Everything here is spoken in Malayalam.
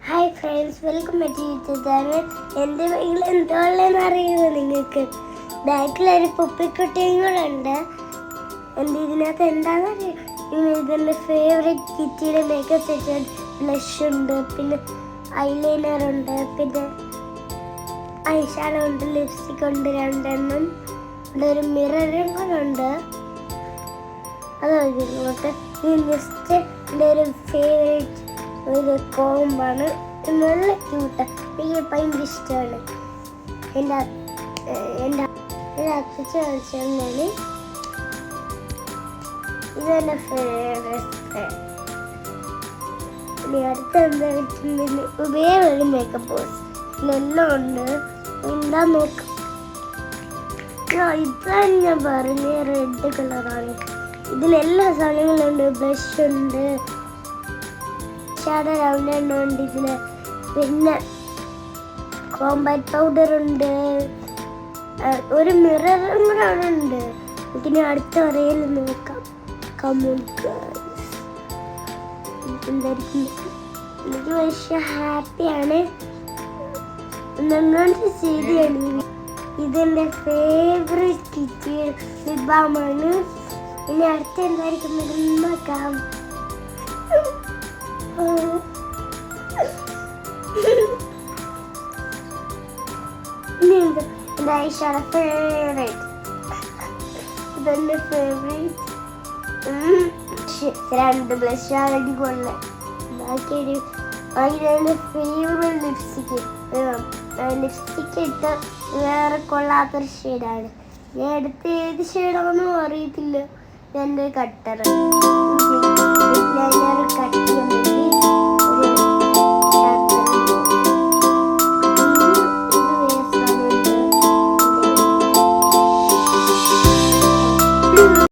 Hi friends, welcome back to YouTube channel. എൻ്റെ വീട്ടിൽ എന്തുള്ളതെന്ന് അറിയുമോ നിങ്ങൾക്ക്? ബാക്കിലൊരു പുപ്പിക്കുട്ടിയും കൂടെ ഉണ്ട്. എൻ്റെ ഇതിനകത്ത് എന്താണെന്ന് അറിയാം. ഇതെൻ്റെ ഫേവറേറ്റ് കിറ്റിയുടെ മേക്കപ്പ് സെറ്റ്. ബ്ലഷ് ഉണ്ട്, പിന്നെ ഐലൈനർ ഉണ്ട്, പിന്നെ ഐ ഷാഡോ ഉണ്ട്, ലിപ്സ്റ്റിക് ഉണ്ട് രണ്ടെണ്ണം, ഇവിടെ ഒരു മിററും കൂടെ ഉണ്ട്. അത് ഇങ്ങോട്ട് നെക്സ്റ്റ് എൻ്റെ ഒരു ഫേവറേറ്റ് ഒരു കോമ്പാണ്. നല്ല ക്യൂട്ട്, എനിക്ക് ഭയങ്കര ഇഷ്ടമാണ്. എൻ്റെ അച്ഛച്ച കളിച്ചാണ്. ഇതെൻ്റെ ഫേവറേറ്റ്. ഇനി അടുത്ത എന്താ വെച്ചിട്ടുണ്ടെങ്കിൽ വേറൊരു മേക്കപ്പ് ബോക്സ് ഇതെല്ലാം ഉണ്ട്. എന്താ നോക്കാം. ഇതാണ് ഞാൻ പറഞ്ഞ റെഡ് കളറാണ്. ഇതിലെല്ലാ സാധനങ്ങളും ഉണ്ട്. ബ്ലഷ് ഉണ്ട്, ഷാഡോ രണ്ടെണ്ണം ഉണ്ട് ഇതിൽ, പിന്നെ കോമ്പാക്ട് പൗഡർ ഉണ്ട്, ഒരു മിററും കൂടെ അവിടെ ഉണ്ട്. ഇതിന് അടുത്ത പറയൽ നോക്കാം. എന്തായിരിക്കും? എനിക്ക് പക്ഷേ ഹാപ്പിയാണ്. നന്നായിട്ട് ശരിയാണ്. ഇതെൻ്റെ ഫേവറേറ്റ് കിറ്റ് ലിപ് ബാമാണ്. ഇനി അടുത്ത എന്തായിരിക്കും നോക്കാം. ഇതെന്റെ ഫേവറേറ്റ്. രണ്ട് ബ്ലഷ് ആണെങ്കിൽ കൊള്ളാം. ബാക്കിയൊരു അതിൻ്റെ ഫേവറേറ്റ് ലിപ്സ്റ്റിക്ക് ഇട്ട് വേറെ കൊള്ളാത്തൊരു ഷെയ്ഡാണ്. ഞാൻ എടുത്ത ഏത് ഷെയ്ഡാണെന്നും അറിയത്തില്ല. എൻ്റെ കട്ടർ കട്ട്